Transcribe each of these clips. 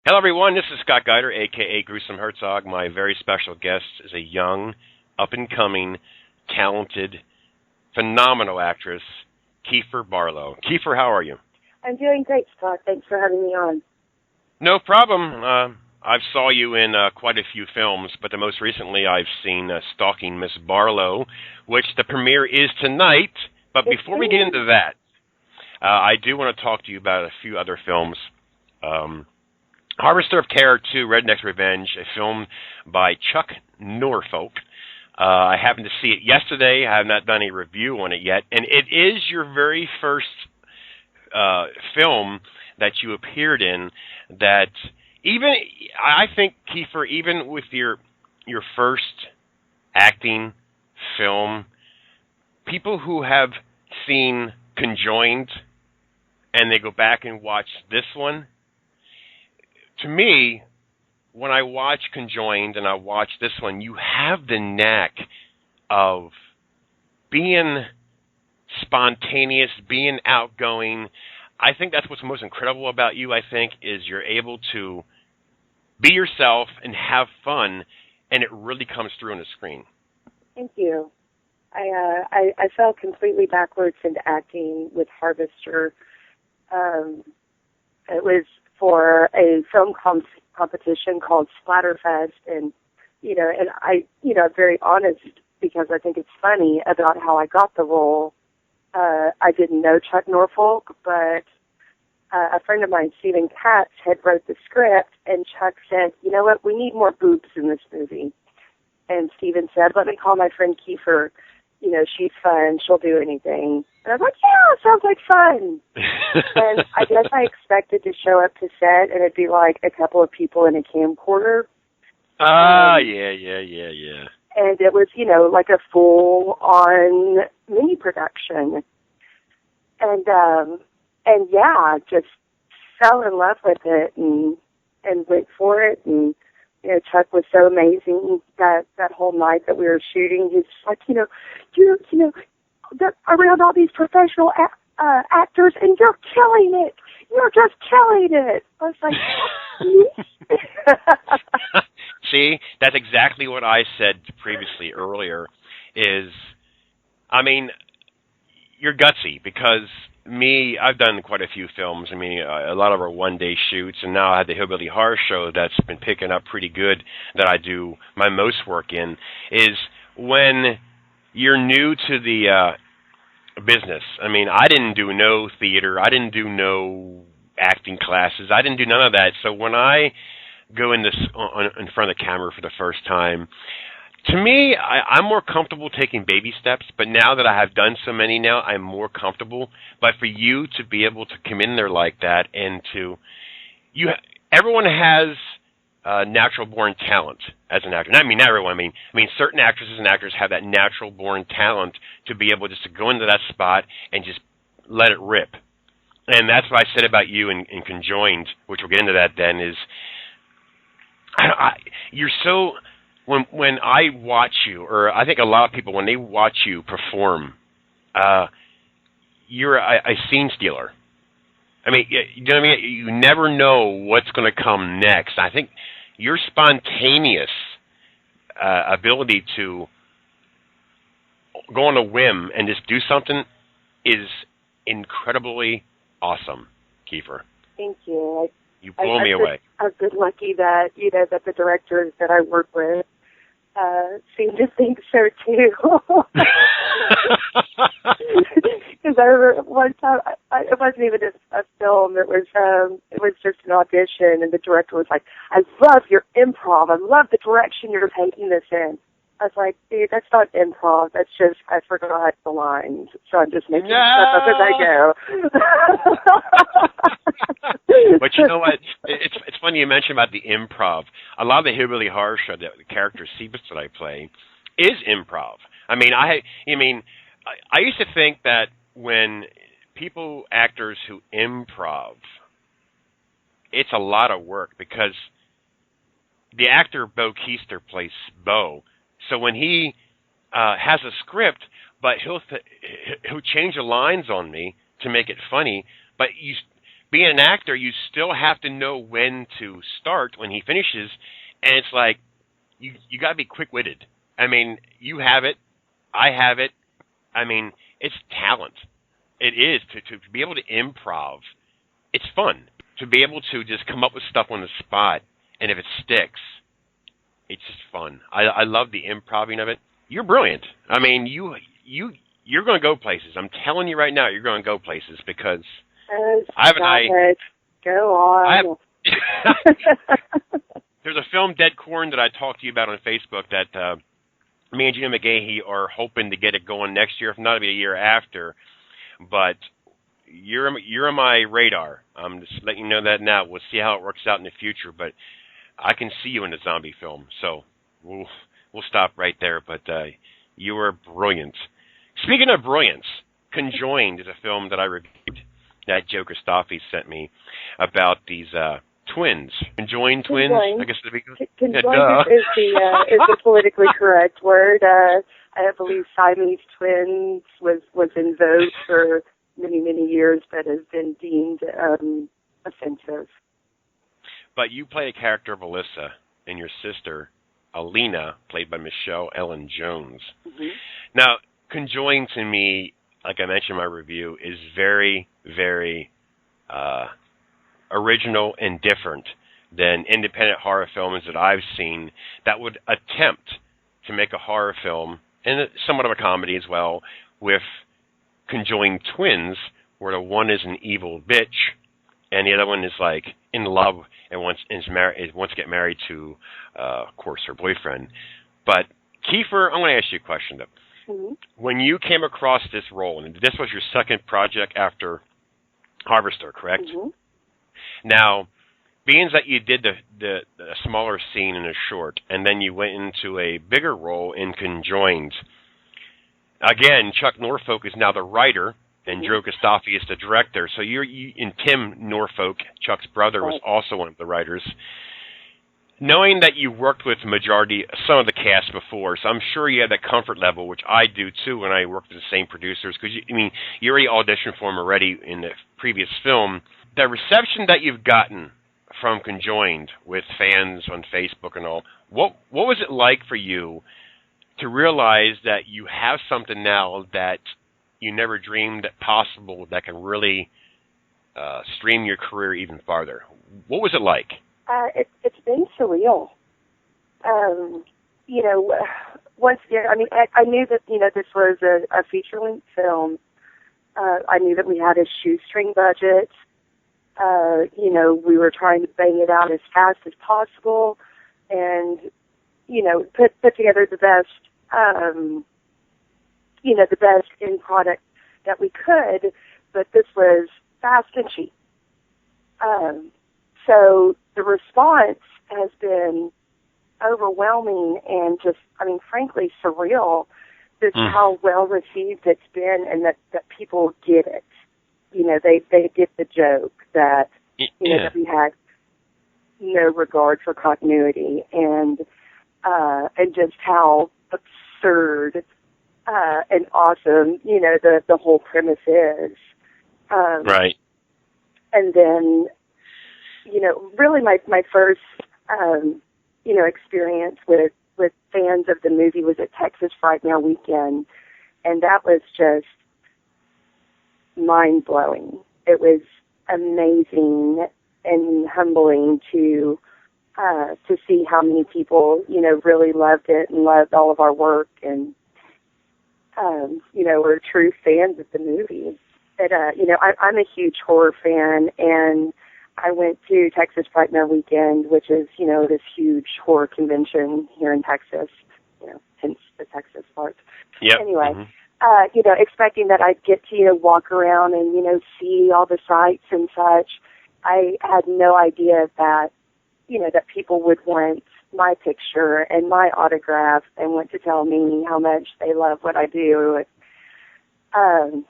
Hello, everyone. This is Scott Geider, a.k.a. Gruesome Herzog. My very special guest is a young, up-and-coming, talented, phenomenal actress, Keefer Barlow. Keefer, how are you? I'm doing great, Scott. Thanks for having me on. No problem. I've saw you in quite a few films, but the most recently I've seen Stalking Miss Barlow, which the premiere is tonight. But before we get into that, I do want to talk to you about a few other films. Harvester of Terror 2, Redneck's Revenge, a film by Chuck Norfolk. I happened to see it yesterday. I have not done a review on it yet. And it is your very first film that you appeared in that even, I think, Keefer, even with your first acting film, people who have seen Conjoined and they go back and watch this one, to me, when I watch Conjoined and I watch this one, you have the knack of being spontaneous, being outgoing. I think that's what's most incredible about you, I think, is you're able to be yourself and have fun, and it really comes through on the screen. Thank you. I fell completely backwards into acting with Harvester. It was for a film competition called SpatterFest, and I'm very honest because I think it's funny about how I got the role. I didn't know Chuck Norfolk, but a friend of mine, Stephen Katz, had wrote the script, and Chuck said, "You know what? We need more boobs in this movie." And Stephen said, "Let me call my friend Keefer. She's fun. She'll do anything." And I was like, "Yeah, sounds like fun." And I guess I expected to show up to set, and it'd be like a couple of people in a camcorder. Yeah. And it was, like a full-on mini production. And yeah, just fell in love with it and went for it. And, Chuck was so amazing that whole night that we were shooting. He's like, they're around all these professional actors, and you're killing it. You're just killing it. I was like, See, that's exactly what I said previously earlier is, you're gutsy because I've done quite a few films. A lot of our one-day shoots, and now I have the Hillbilly Horror Show that's been picking up pretty good that I do my most work in, is when you're new to the business. I didn't do no theater. I didn't do no acting classes. I didn't do none of that. So when I go in front of the camera for the first time, to me, I'm more comfortable taking baby steps, but now that I have done so many now, I'm more comfortable. But for you to be able to come in there like that and everyone has natural-born talent as an actor. Not everyone. Certain actresses and actors have that natural-born talent to be able just to go into that spot and just let it rip. And that's what I said about you in Conjoined, which we'll get into that then, is you're so... When I watch you, or I think a lot of people, when they watch you perform, you're a scene stealer. You know what I mean? You never know what's going to come next. I think your spontaneous ability to go on a whim and just do something is incredibly awesome, Keefer. Thank you. You blow me away. I've been lucky that that the directors that I work with seem to think so too. Because I remember one time, it wasn't even a film. It was just an audition, and the director was like, "I love your improv. I love the direction you're taking this in." I was like, "Dude, that's not improv. That's just I forgot the lines, so I'm just making stuff up as I go." But you know what? It's funny you mentioned about the improv. A lot of the Hillbilly Horror Show, the character Seabus that I play, is improv. I used to think that when actors who improv, it's a lot of work because the actor Bo Keister plays Bo. So when he has a script, but he'll change the lines on me to make it funny. But being an actor, you still have to know when to start when he finishes, and it's like you got to be quick-witted. I mean, you have it, I have it. I mean, it's talent. It is to be able to improv. It's fun to be able to just come up with stuff on the spot, and if it sticks, it's just fun. I love the improving of it. You're brilliant. I mean, you're going to go places. I'm telling you right now, you're going to go places because I have an eye. Go on. There's a film, Dead Corn, that I talked to you about on Facebook that me and Gina McGahee are hoping to get it going next year, if not, it'll be a year after. But you're on my radar. I'm just letting you know that now. We'll see how it works out in the future, but I can see you in a zombie film, so we'll stop right there. But you are brilliant. Speaking of brilliance, Conjoined is a film that I reviewed that Joe Christophe sent me about these twins. Conjoined twins, I guess the Conjoined is the politically correct word. I believe Siamese twins was in vogue for many, many years, but has been deemed offensive. But you play a character of Alyssa, and your sister, Alina, played by Michelle Ellen Jones. Mm-hmm. Now, Conjoined to me, like I mentioned in my review, is very, very original and different than independent horror films that I've seen that would attempt to make a horror film, and somewhat of a comedy as well, with conjoined twins, where the one is an evil bitch, and the other one is like in love and wants to get married to, of course, her boyfriend. But Keefer, I'm going to ask you a question though. Mm-hmm. When you came across this role, and this was your second project after Harvester, correct? Mm-hmm. Now, being that you did the smaller scene in a short, and then you went into a bigger role in Conjoined. Again, Chuck Norfolk is now the writer, and Joe Christophe is the director. So and Tim Norfolk, Chuck's brother, was also one of the writers. Knowing that you worked with some of the cast before, so I'm sure you had that comfort level, which I do too when I worked with the same producers, because you already auditioned for them already in the previous film. The reception that you've gotten from Conjoined with fans on Facebook and all, what was it like for you to realize that you have something now that you never dreamed possible that can really stream your career even farther? What was it like? It's been surreal. Once again, I knew that, this was a feature-length film. I knew that we had a shoestring budget. We were trying to bang it out as fast as possible and, put together the best, the best end product that we could, but this was fast and cheap. So the response has been overwhelming and just, frankly, surreal. Just how well received it's been, and that people get it. They get the joke that, that we had no regard for continuity and just how absurd and awesome, the whole premise is. Right. And then, really my first, experience with fans of the movie was at Texas Frightmare Weekend, and that was just mind-blowing. It was amazing and humbling to see how many people, really loved it and loved all of our work and, were true fans of the movie. But, I'm a huge horror fan, and I went to Texas Frightmare Weekend, which is, this huge horror convention here in Texas, hence the Texas part. Yep. Anyway, expecting that I'd get to, walk around and, see all the sights and such. I had no idea that, that people would want my picture and my autograph and want to tell me how much they love what I do. I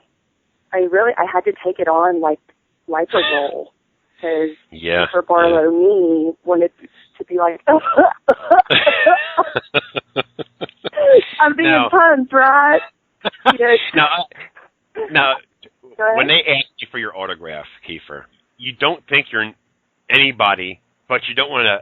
had to take it on like a role. Because Keefer Barlow, me, wanted to be like, I'm being pumped, right? Now, when they asked you for your autograph, Keefer, you don't think you're anybody, but you don't want to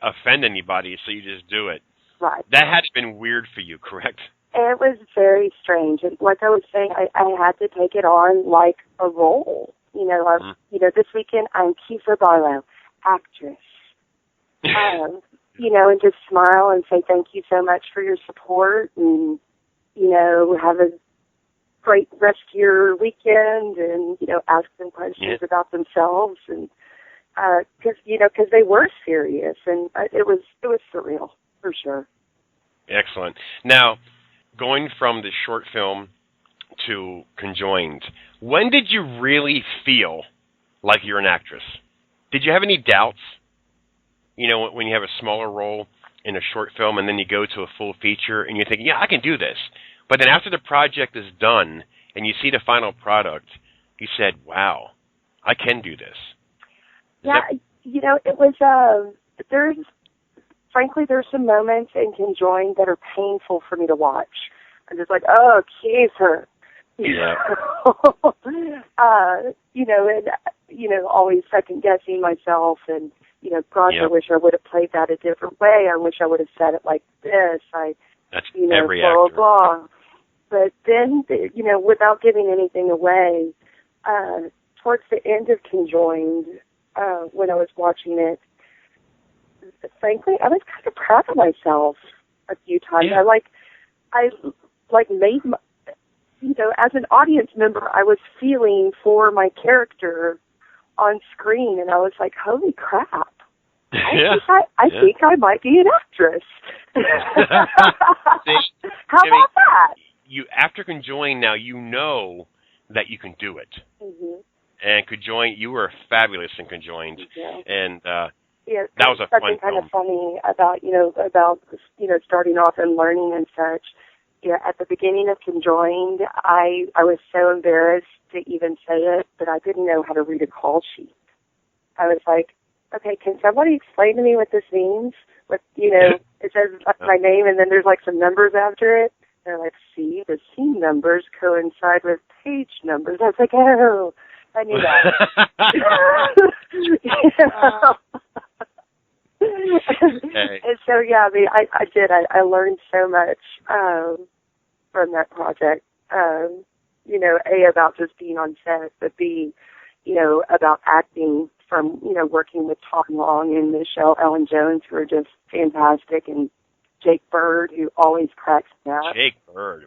offend anybody, so you just do it. Right. That had to have been weird for you, correct? It was very strange. And like I was saying, I had to take it on like a role. This weekend I'm Keefer Barlow, actress. And just smile and say thank you so much for your support, and, have a great rest of your weekend, and, ask them questions about themselves, and because they were serious, and it was surreal for sure. Excellent. Now, going from the short film to Conjoined, when did you really feel like you're an actress? Did you have any doubts? When you have a smaller role in a short film and then you go to a full feature and you're thinking, yeah, I can do this. But then after the project is done and you see the final product, you said, wow, I can do this. It was, there's some moments in Conjoined that are painful for me to watch. I'm just like, oh, Keefer. Yeah. Always second guessing myself, and, gosh, yep. I wish I would have played that a different way. I wish I would have said it like this. That's blah, every actor. blah. But then, without giving anything away, towards the end of Conjoined, when I was watching it, frankly, I was kind of proud of myself a few times. Yeah. I made my, as an audience member, I was feeling for my character on screen, and I was like, holy crap. I think I might be an actress. How about that? After Conjoined now, you know that you can do it. Mm-hmm. And Conjoined, you were fabulous in Conjoined. Yeah. And that was a fun film. Something kind of funny about starting off and learning and such. Yeah, at the beginning of Conjoined, I was so embarrassed to even say it, but I didn't know how to read a call sheet. I was like, okay, can somebody explain to me what this means? It says my name and then there's like some numbers after it. They're like, see, the scene numbers coincide with page numbers. I was like, oh, I knew that. And so, I did. I learned so much from that project. A, about just being on set, but B, about acting from, working with Tom Long and Michelle Ellen Jones, who are just fantastic, and Jake Bird, who always cracks me up. Jake Bird,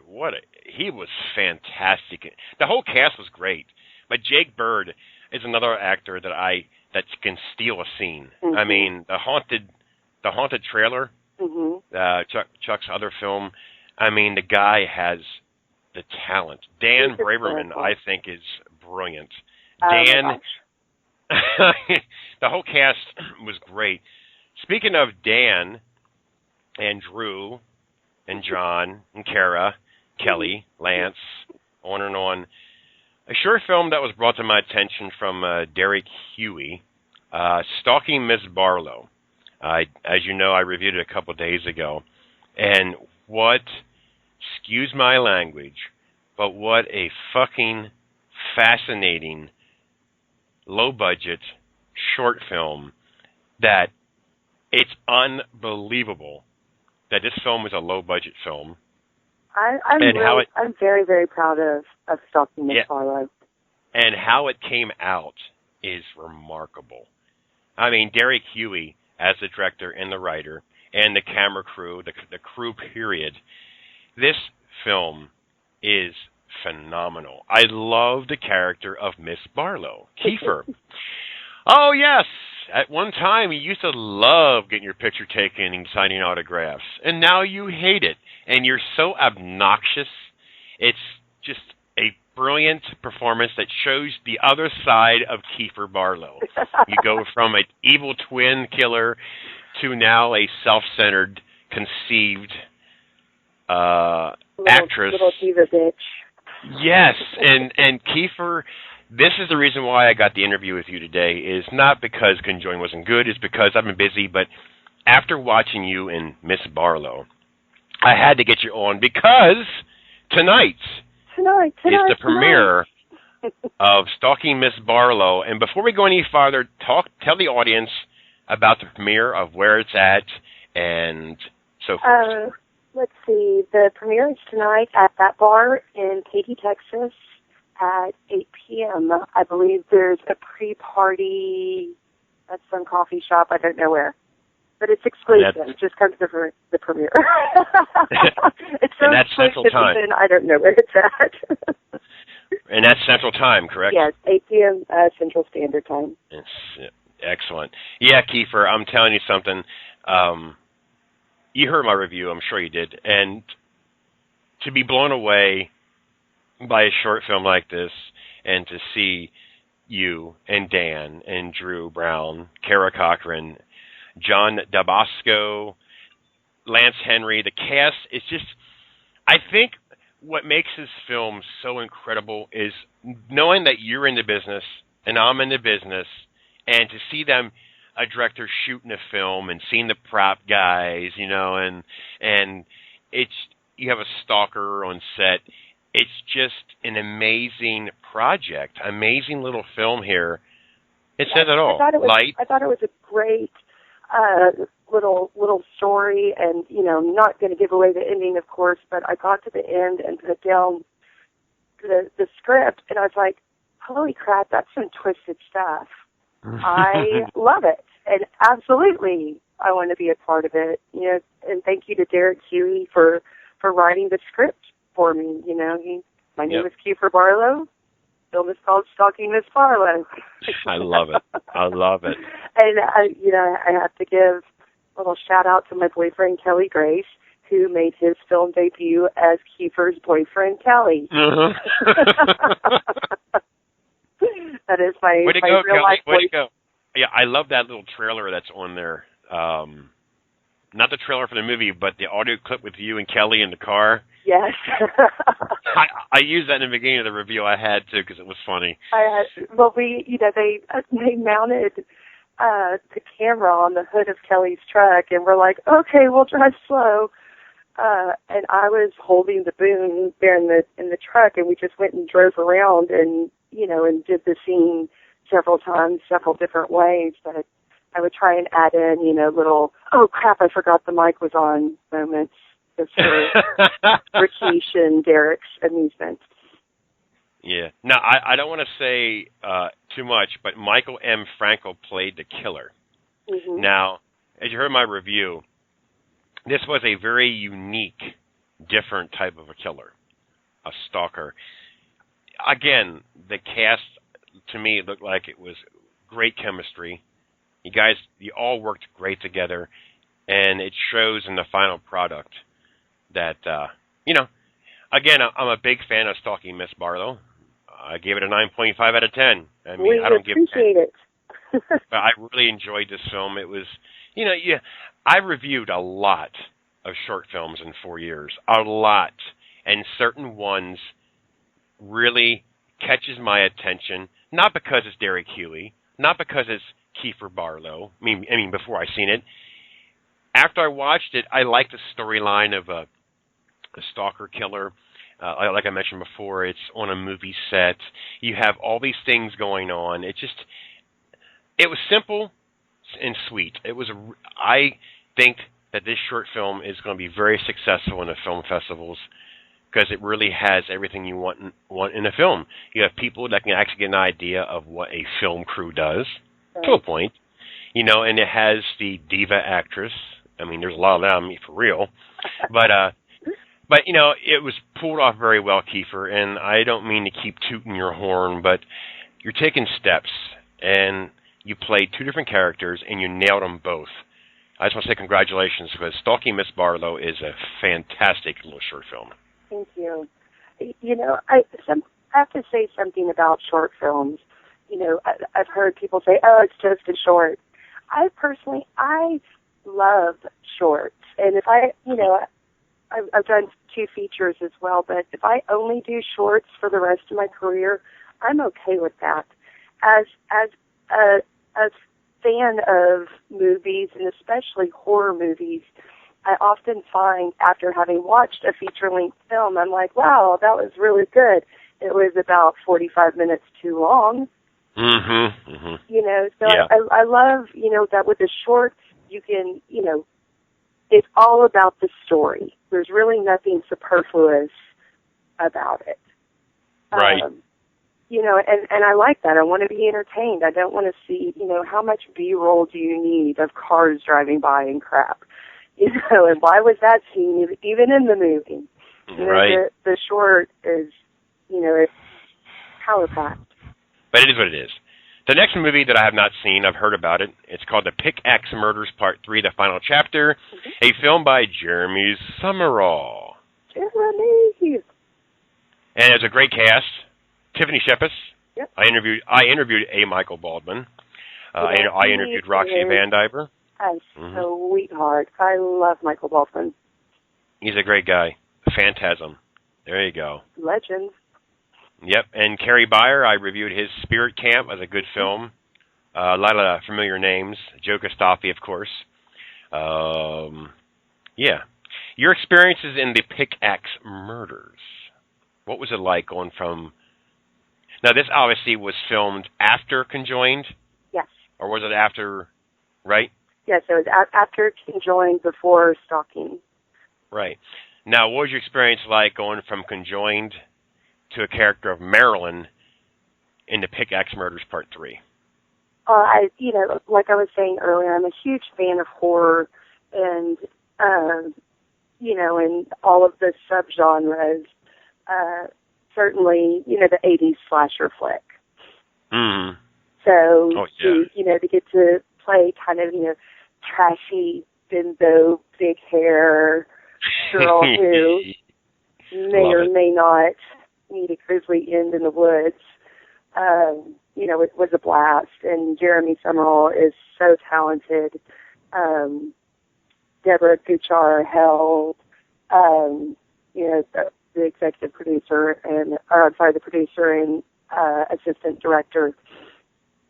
he was fantastic. The whole cast was great, but Jake Bird is another actor that can steal a scene. Mm-hmm. I mean, the haunted trailer, mm-hmm. Chuck's other film. I mean, the guy has the talent. Dan Braverman, I think, is brilliant. Dan, the whole cast was great. Speaking of Dan and Drew and John and Kara, Kelly, Lance, on and on, a short film that was brought to my attention from Derek Huey, Stalking Miss Barlow. As you know, I reviewed it a couple days ago. And excuse my language, but what a fucking fascinating, low-budget short film that it's unbelievable that this film is a low-budget film. I'm very, very proud of Stalking Miss Barlow. And how it came out is remarkable. I mean, Derek Huey, as the director and the writer, and the camera crew, the crew period, this film is phenomenal. I love the character of Miss Barlow, Keefer. Oh, yes. At one time, you used to love getting your picture taken and signing autographs, and now you hate it, and you're so obnoxious. It's just a brilliant performance that shows the other side of Keefer Barlow. You go from an evil twin killer to now a self-centered, conceived actress. Little diva bitch. Yes, and Keefer, this is the reason why I got the interview with you today, is not because Conjoined wasn't good, it's because I've been busy, but after watching you in Miss Barlow, I had to get you on because tonight is the premiere of Stalking Miss Barlow. And before we go any farther, tell the audience about the premiere, of where it's at, and so forth. Let's see. The premiere is tonight at that bar in Katy, Texas at 8 p.m. I believe there's a pre-party at some coffee shop. I don't know where. But it's exclusive. Just come to the premiere. It's so and that's Central Time. Even, I don't know where it's at. And that's Central Time, correct? Yes, 8 p.m. Central Standard Time. It's excellent. Yeah, Keefer, I'm telling you something. You heard my review, I'm sure you did. And to be blown away by a short film like this, and to see you and Dan and Drew Brown, Kara Cochran, John Dabasco, Lance Henry, the cast is just, I think what makes this film so incredible is knowing that you're in the business and I'm in the business, and to see them, a director shooting a film and seeing the prop guys, you know, and it's, you have a stalker on set. It's just an amazing project, amazing little film here. It says it all. I thought it was a great little story, and you know, I'm not going to give away the ending, of course, but I got to the end and put down the script, and I was like, holy crap, that's some twisted stuff. I love it, and absolutely I want to be a part of it. You know, and thank you to Derek Huey for writing the script for me. You know, my name is Keefer Barlow. The film is called Stalking Miss Barlow. I love it. I love it. And I have to give a little shout out to my boyfriend Kelly Grace, who made his film debut as Keefer's boyfriend Kelly. That is my way to my go, real Kelly. life Way to go. Yeah, I love that little trailer that's on there. Not the trailer for the movie, but the audio clip with you and Kelly in the car. Yes. I used that in the beginning of the review. I had to because it was funny. They mounted the camera on the hood of Kelly's truck, and we're like, okay, we'll drive slow. And I was holding the boom there in the truck, and we just went and drove around and and did the scene several times, several different ways. But I would try and add in, little, oh crap, I forgot the mic was on moments just for Keish and Derek's amusement. Yeah. Now, I don't want to say too much, but Michael M. Frankel played the killer. Mm-hmm. Now, as you heard my review, this was a very unique, different type of a killer, a stalker. Again, the cast, to me, looked like it was great chemistry. You guys, you all worked great together, and it shows in the final product that, again, I'm a big fan of Stalking Miss Barlow. I gave it a 9.5 out of 10. I mean, I don't give 10. Appreciate it. But I really enjoyed this film. It was, I reviewed a lot of short films in 4 years, a lot, and certain ones really catches my attention, not because it's Derek Huey, not because it's Keefer Barlow. I mean, before I seen it. After I watched it, I liked the storyline of a stalker killer. Like I mentioned before, it's on a movie set. You have all these things going on. It was simple and sweet. I think that this short film is going to be very successful in the film festivals because it really has everything you want in a film. You have people that can actually get an idea of what a film crew does, to a point, and it has the diva actress. I mean, there's a lot of them, for real. But it was pulled off very well, Keefer, and I don't mean to keep tooting your horn, but you're taking steps, and you played two different characters, and you nailed them both. I just want to say congratulations, because Stalking Miss Barlow is a fantastic little short film. Thank you. I have to say something about short films. I've heard people say, oh, it's just a short. I love shorts. And if I've done 2 features as well, but if I only do shorts for the rest of my career, I'm okay with that. As a fan of movies, and especially horror movies, I often find after having watched a feature-length film, I'm like, wow, that was really good. it was about 45 minutes too long. Mm-hmm. Mm-hmm. You know, so Yeah. I love, you know, that with the shorts, you can, you know, it's all about the story. There's really nothing superfluous about it. Right. You know, and I like that. I want to be entertained. I don't want to see, you know, how much B-roll do you need of cars driving by and crap? You know, and why was that scene even in the movie? You know, Right. the short is, you know, it's power-packed. But it is what it is. The next movie that I have not seen, I've heard about it. It's called The Pickaxe Murders Part 3, the final chapter, a film by Jeremy Summerall. Jeremy! And it's a great cast. Tiffany Shepis. Yep. I interviewed A. Michael Baldwin. I interviewed Roxy Van Diver. A sweetheart. I love Michael Baldwin. He's a great guy. Phantasm. There you go. Legend. Yep. And Kerry Beyer, I reviewed his Spirit Camp as a good film. A lot of familiar names. Joe Costaffi, of course. Yeah. Your experiences in the Pickaxe Murders. What was it like going from... Now, this obviously was filmed after Conjoined? Yes. Or was it after, right? Yes, it was after Conjoined, before Stalking. Right. Now, what was your experience like going from Conjoined to a character of Marilyn in the Pickaxe Murders Part 3? You know, like I was saying earlier, I'm a huge fan of horror and, you know, and all of the subgenres. Certainly, you know, the 80s slasher flick. Mm-hmm. So, you know, to get to play kind of, you know, trashy, bimbo, big hair girl who may or may not meet a grisly end in the woods, you know, it was a blast. And Jeremy Summerall is so talented. Deborah Kuchar held, you know, the executive producer and, the producer and assistant director,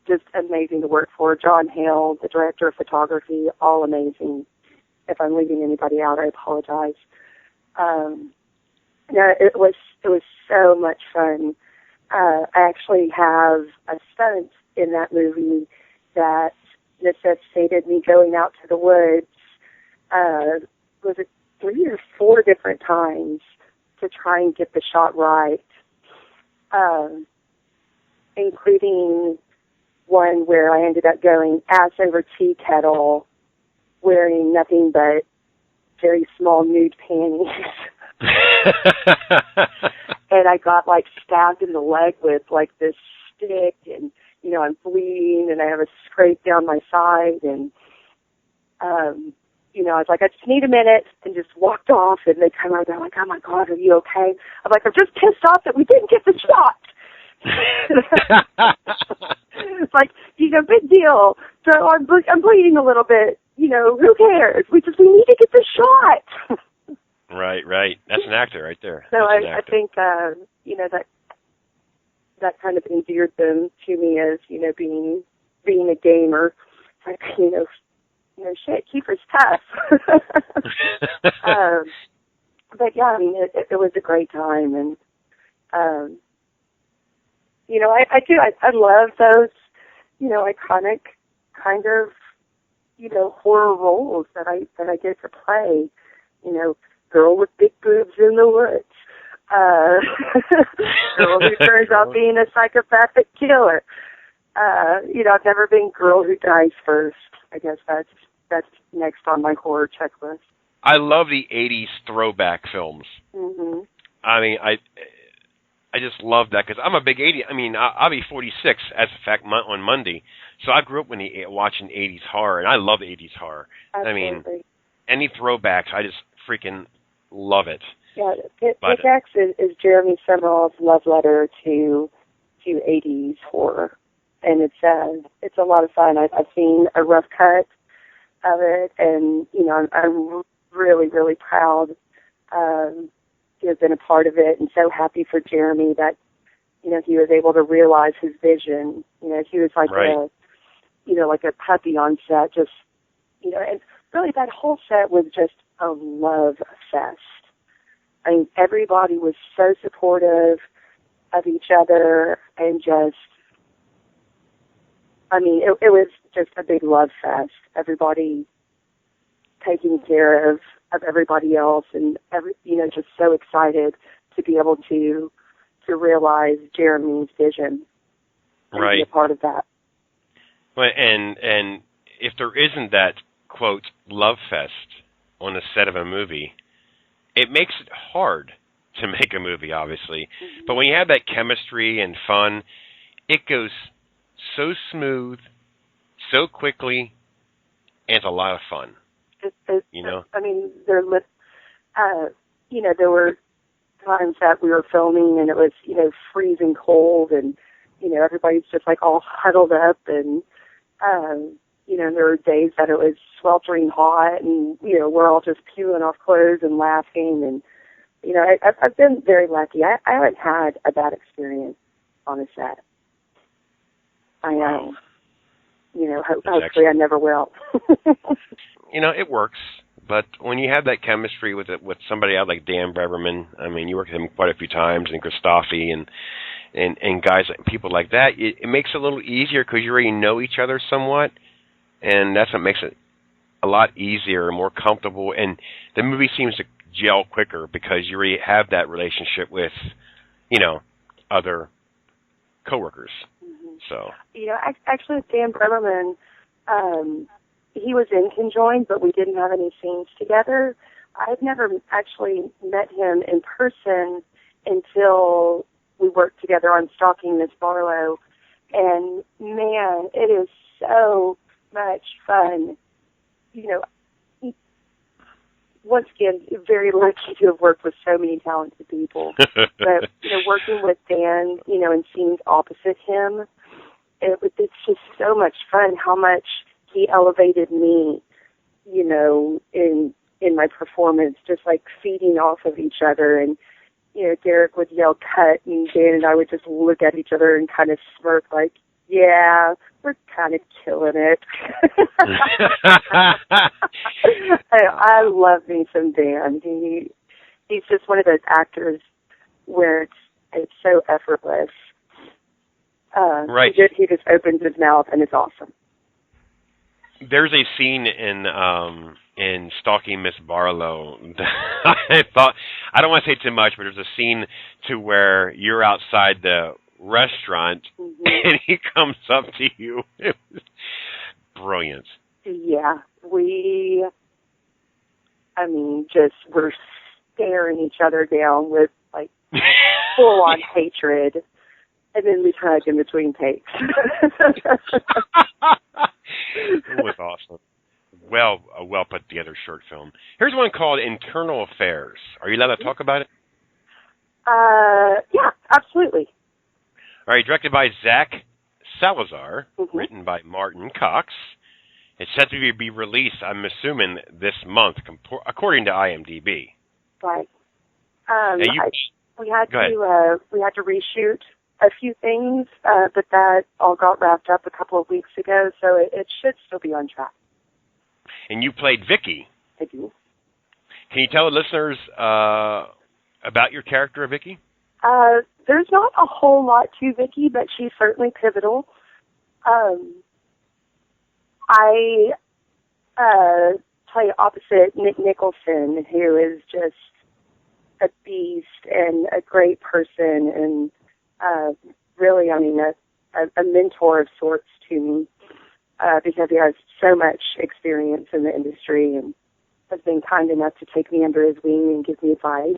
just amazing to work for. John Hale, the director of photography, all amazing. If I'm leaving anybody out, I apologize. No, it was so much fun. I actually have a stunt in that movie that necessitated me going out to the woods. Was it 3 or 4 different times to try and get the shot right, including one where I ended up going ass over tea kettle, wearing nothing but very small nude panties. And I got like stabbed in the leg with like this stick, and you know, I'm bleeding and I have a scrape down my side, and you know, I was like, I just need a minute, and just walked off, and they come out, they're like, oh my God, are you okay? I'm like, I'm just pissed off that we didn't get the shot. It's like, you know, big deal. So I'm bleeding a little bit, you know, who cares? We need to get the shot. Right. That's an actor right there. So I think, you know, that kind of endeared them to me as, you know, being a gamer. It's like, you know, shit, Keefer's tough. But yeah, I mean, it was a great time, and you know, I love those, you know, iconic kind of, you know, horror roles that I get to play. You know, girl with big boobs in the woods. Girl who turns out being a psychopathic killer. You know, I've never been girl who dies first. I guess that's next on my horror checklist. I love the 80s throwback films. Mm-hmm. I mean, I just love that because I'm a big 80s. I mean, I'll be 46 as a fact on Monday. So I grew up watching 80s horror, and I love 80s horror. Absolutely. I mean, any throwbacks, I just freaking love it. Yeah, Pickaxe is Jeremy Summerall's love letter to 80s horror, and it's a lot of fun. I've seen a rough cut of it, and you know, I'm really, really proud to have been a part of it, and so happy for Jeremy that, you know, he was able to realize his vision. You know, he was like like a puppy on set, just, you know, and really that whole set was just a love fest. I mean, everybody was so supportive. of each other, and just, I mean, it was just a big love fest. Everybody taking care of everybody else, and just so excited to be able to realize Jeremy's vision and right. be a part of that. Well, and if there isn't that, quote, love fest on the set of a movie, it makes it hard to make a movie, obviously. Mm-hmm. But when you have that chemistry and fun, it goes so smooth, so quickly, and it's a lot of fun. I mean, there were times that we were filming and it was, freezing cold, and, everybody's just like all huddled up, and, there were days that it was sweltering hot, and, we're all just peeling off clothes and laughing, and, I've been very lucky. I haven't had a bad experience on a set. I know. Hopefully I never will. It works. But when you have that chemistry with somebody out like Dan Breverman, I mean, you worked with him quite a few times, and Christophe and guys, people like that, it makes it a little easier because you already know each other somewhat, and that's what makes it a lot easier and more comfortable, and the movie seems to gel quicker because you already have that relationship with, other coworkers. Mm-hmm. So, actually, with Dan Breverman, he was in Conjoined, but we didn't have any scenes together. I've never actually met him in person until we worked together on Stalking Miss Barlow. And, man, it is so much fun. Once again, very lucky to have worked with so many talented people. But, working with Dan, in scenes opposite him, it's just so much fun how much he elevated me, in my performance, just like feeding off of each other. And, Derek would yell cut, and Dan and I would just look at each other and kind of smirk like, yeah, we're kind of killing it. I love me some Dan. He's just one of those actors where it's so effortless. Right. He just opens his mouth, and it's awesome. There's a scene in Stalking Miss Barlow. I don't want to say too much, but there's a scene to where you're outside the restaurant, mm-hmm. and he comes up to you. It was brilliant. Yeah, we're staring each other down with like full-on hatred, and then we hug in between takes. It was awesome. Well, a well put together short film. Here's one called Internal Affairs. Are you allowed to talk about it? Yeah, absolutely. All right, directed by Zach Salazar, mm-hmm. written by Martin Cox. It's set to be released, I'm assuming, this month, according to IMDb. Right. We had to reshoot a few things, but that all got wrapped up a couple of weeks ago, so it should still be on track. And you played Vicky. I do. Can you tell the listeners about your character, Vicky? There's not a whole lot to Vicky, but she's certainly pivotal. I play opposite Nick Nicholson, who is just a beast and a great person, and really, a mentor of sorts to me, because he has so much experience in the industry and has been kind enough to take me under his wing and give me advice.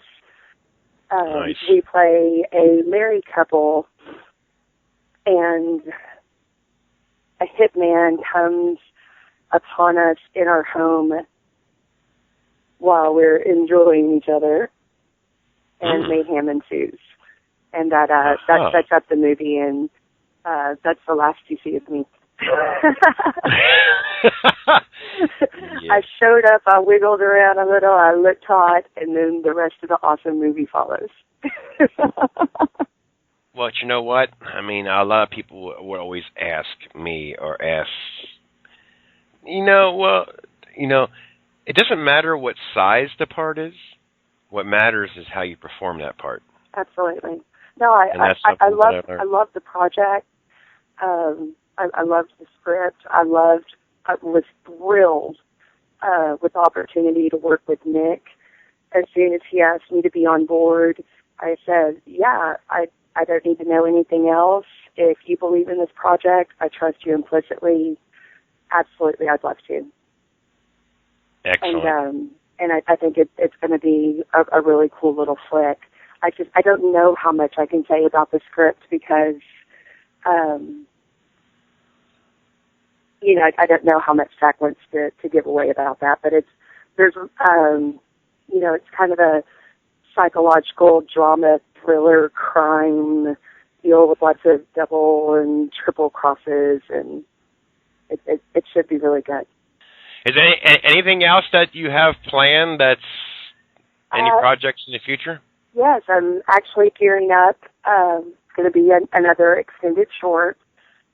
Nice. We play a married couple, and a hitman comes upon us in our home while we're enjoying each other, and mayhem ensues. And that sets up the movie, and that's the last you see of me. I showed up, I wiggled around a little, I looked hot, and then the rest of the awesome movie follows. Well, you know what? I mean, a lot of people would always ask me or ask, it doesn't matter what size the part is. What matters is how you perform that part. Absolutely. No, And that's I something that I've I learned. loved the project. I loved the script. I was thrilled with the opportunity to work with Nick. As soon as he asked me to be on board, I said, yeah, I don't need to know anything else. If you believe in this project, I trust you implicitly. Absolutely, I'd love to. Excellent. And I think it's going to be a really cool little flick. I don't know how much I can say about the script because, I don't know how much Zach wants to give away about that, but it's kind of a psychological drama thriller crime deal with lots of double and triple crosses, and it should be really good. Is there anything else that you have planned that's any projects in the future? Yes, I'm actually gearing up. It's going to be another extended short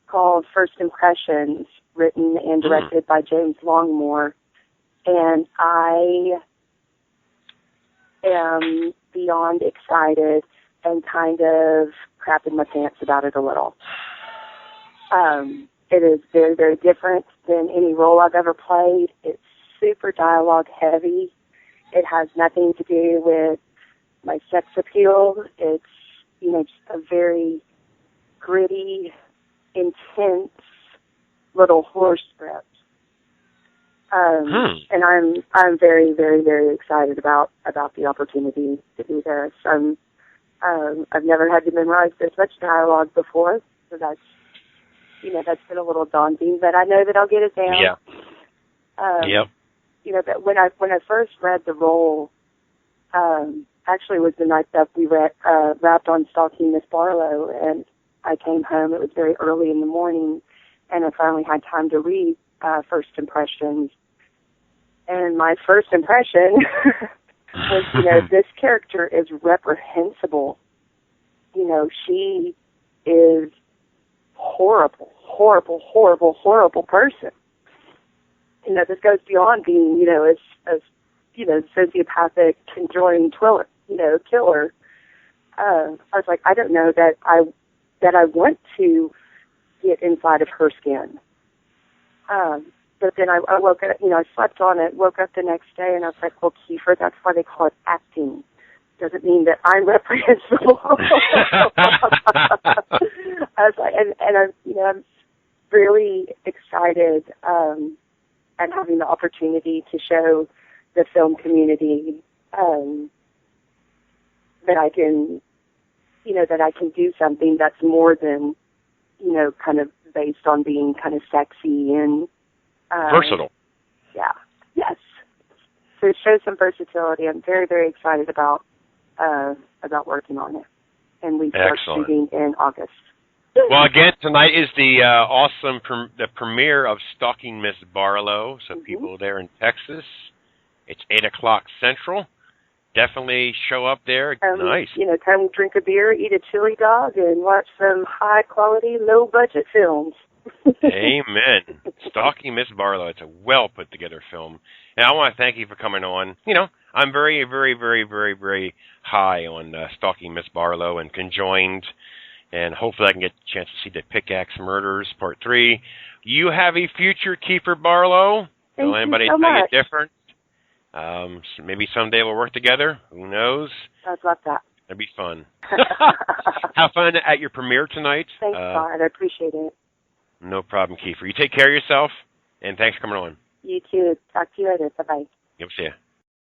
called First Impressions, written and directed by James Longmore. And I am beyond excited and kind of crapping my pants about it a little. It is very, very different than any role I've ever played. It's super dialogue heavy. It has nothing to do with my sex appeal. It's, just a very gritty, intense little horror script. And I'm very, very, very excited about the opportunity to do this. I've never had to memorize this much dialogue before, so that's been a little daunting, but I know that I'll get it down. Yeah. Yep. But when I first read the role, actually it was the night that we wrapped on Stalking Miss Barlow, and I came home. It was very early in the morning, and I finally had time to read First Impressions. And my first impression was, this character is reprehensible. She is horrible, horrible, horrible, horrible person. This goes beyond being, as sociopathic, conjoined killer. I was like, I don't know that I want to get inside of her skin. But then I woke up, I slept on it, woke up the next day, and I was like, well, Keefer, that's why they call it acting. Doesn't mean that I'm reprehensible. I was like, and I'm really excited at having the opportunity to show the film community that I can do something that's more than, kind of based on being kind of sexy and versatile. Yeah. Yes. So it shows some versatility. I'm very, very excited about working on it, and we start shooting in August. Well, again, tonight is the awesome the premiere of Stalking Miss Barlow. So people there in Texas, it's 8:00 Central. Definitely show up there. Nice. Come drink a beer, eat a chili dog, and watch some high-quality, low-budget films. Amen. Stalking Miss Barlow. It's a well-put-together film. And I want to thank you for coming on. I'm very, very, very, very, very high on Stalking Miss Barlow and Conjoined, and hopefully I can get a chance to see the Pickaxe Murders Part 3. You have a future, Keefer Barlow. Thank Will anybody you so tell much. you different? Maybe someday we'll work together. Who knows? I'd love that. That'd be fun. Have fun at your premiere tonight. Thanks, God. I appreciate it. No problem, Keefer. You take care of yourself, and thanks for coming on. You too. Talk to you later. Bye-bye. Yep, see ya.